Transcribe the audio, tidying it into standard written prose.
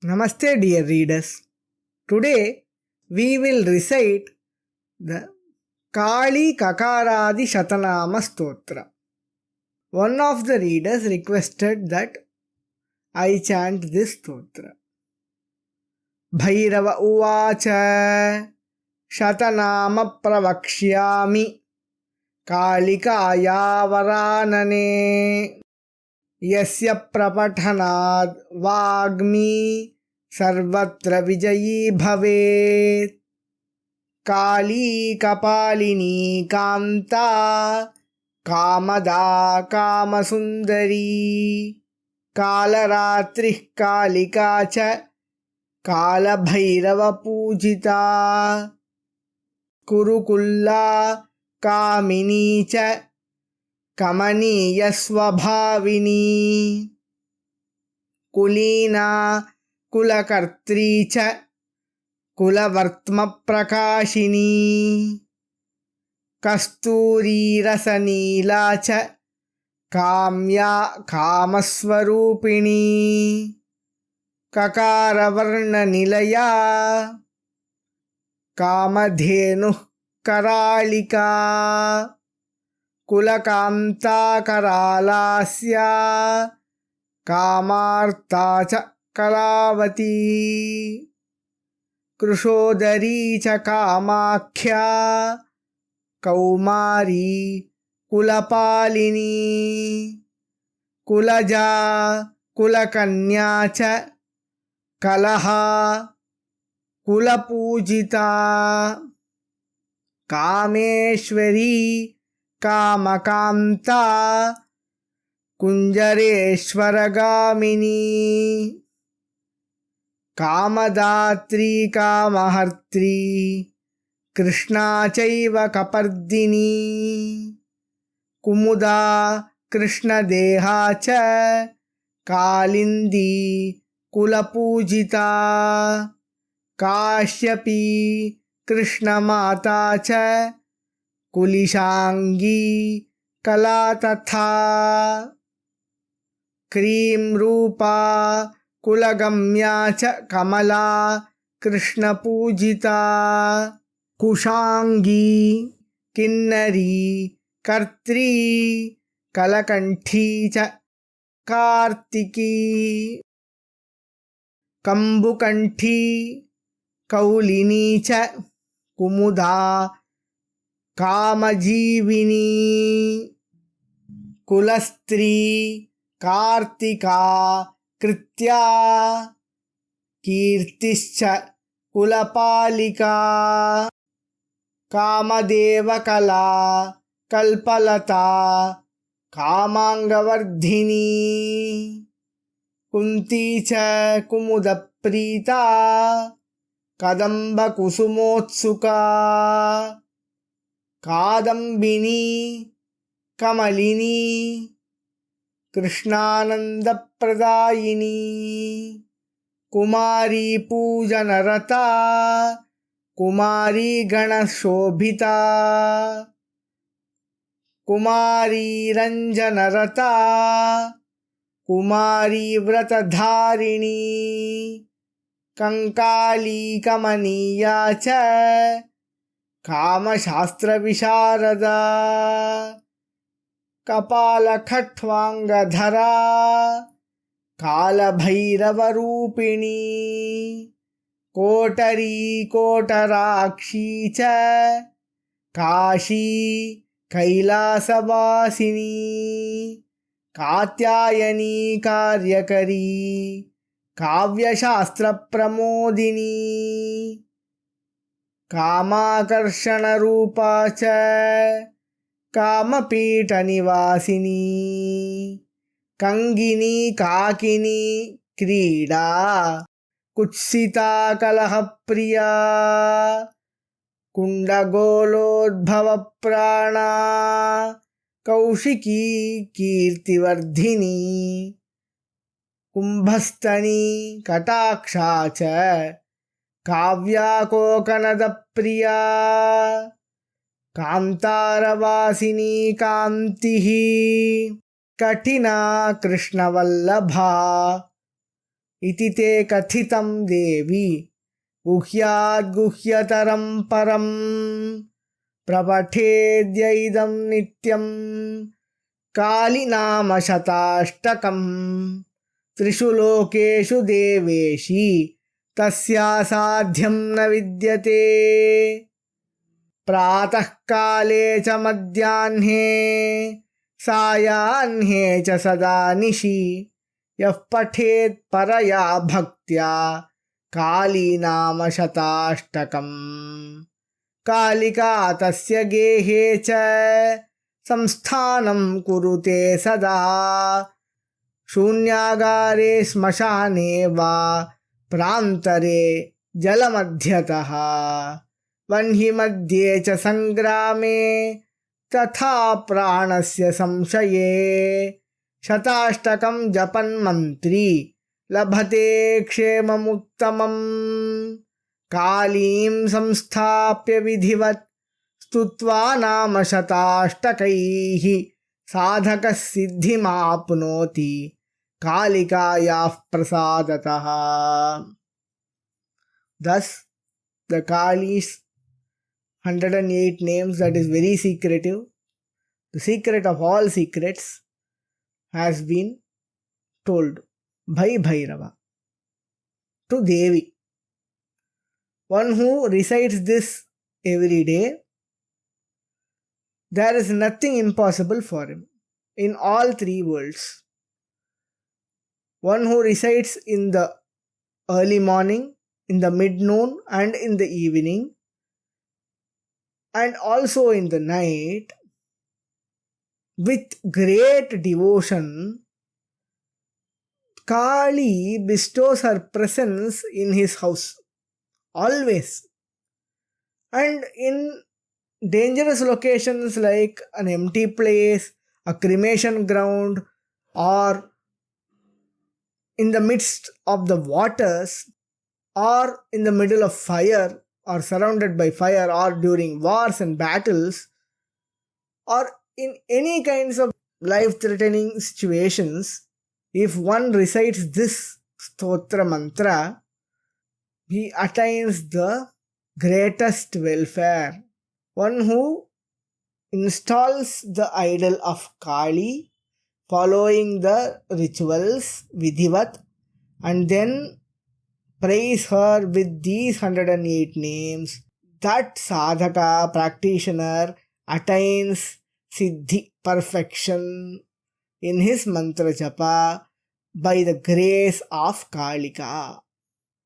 Namaste, dear readers. Today we will recite the Kali Kakaradi Shatanama Stotra. One of the readers requested that I chant this stotra. Bhairava Uvacha Shatanama Pravakshyami Kalikaya Varanane Yasya Prapatanad Vagmi Sarvatra Vijayi Bhavet Kali Kapalini Kanta Kamada Kamasundari Kalaratrih Kalikacha Kalabhairava Pujita Kurukulla Kaminicha Kamaniya Swabhavini Kulina Kulakartricha Kulavartma Prakashini Kasturi Rasanilacha Kamya Kamaswarupini Kakaravarna Nilaya Kamadhenu Karalika Kulakanta Karalasya Kamarta cha Kalavati Krushodari cha Kamakhya Kaumari Kulapalini Kulaja Kulakanya cha Kalaha Kulapujita Kameshwari Kamakanta Kunjareshwaragamini Kamadatri Kamahartri Krishna Chaiva Kapardini Kumuda Krishna Dehacha Kalindi Kulapujita Kashyapi Krishna Matacha Kulishangi Kalatatha Krim Rupa Kulagamya cha Kamala Krishna Pujita Kushangi Kinnari Kartri Kalakanthi cha Kartiki Kambukanthi Kaulini cha Kumuda Kamajivini Kulastri Kartika Kritya Kirtischa Kulapalika Kamadevakala Kalpalata Kamangavardhini Kunti cha Kumudaprita Kadamba Kusumotsuka Kadambini Kamalini Krishnananda Pradayini Kumari Pujanarata Kumari Ganashobhita Kumari Ranjanarata Kumari Vratadharini Kankali Kamaniya cha Kama Shastra Visharada Kapala Khatwanga Dhara Kala Bhairava Rupini Kotari Kotarakshi cha Kashi Kailasavasini Katyayani Karyakari Kavya Shastra Pramodini Kamakarshana Rupa cha Kamapita Nivasini Kangini Kakini Krida Kutsita Kalahapriya Kundagolodbhava Prana Kaushiki Kirtivardhini Kumbhastani Kataksha cha Kavya Kokanada Priya Kantaravasini Kantihi Katina Krishna Vallabha इति ते कथितं देवी गुह्याद्गुह्यतरं परं प्रपठेद्यैदं नित्यं कालिनामशताष्टकम् त्रिषु लोकेषु देवेशी तस्यासाध्यं न विद्यते प्रातःकाले च मध्याह्ने सायाह्ने च सदा निशि यः पठेत् परया भक्त्या कालीनामशताष्टकम् कालिका तस्य गेहे च संस्थानं कुरुते सदा शून्यागारे श्मशाने वा प्रान्तरे जलमध्यतः वह्निमध्ये च संग्रामे तथा प्राणस्य संशये शताष्टकं जपन्मन्त्री लभते क्षेममुत्तमम् कालीं संस्थाप्य विधिवत् स्तुत्वा नाम शताष्टकैः साधकः सिद्धिमाप्नोति कालिकायाः प्रसादतः. Thus, the Kali's 108 names, that is very secretive, the secret of all secrets, has been told by Bhairava to Devi. One who recites this every day, there is nothing impossible for him in all three worlds. One who recites in the early morning, in the mid-noon and in the evening, and also in the night, with great devotion, Kali bestows her presence in his house, always. And in dangerous locations like an empty place, a cremation ground, or in the midst of the waters, or in the middle of fire, or surrounded by fire, or during wars and battles, or in any kinds of life-threatening situations, if one recites this stotra mantra, he attains the greatest welfare. One who installs the idol of Kali, following the rituals, vidhivat, and then praise her with these 108 names, that sadhaka practitioner attains siddhi, perfection, in his mantra japa by the grace of Kalika.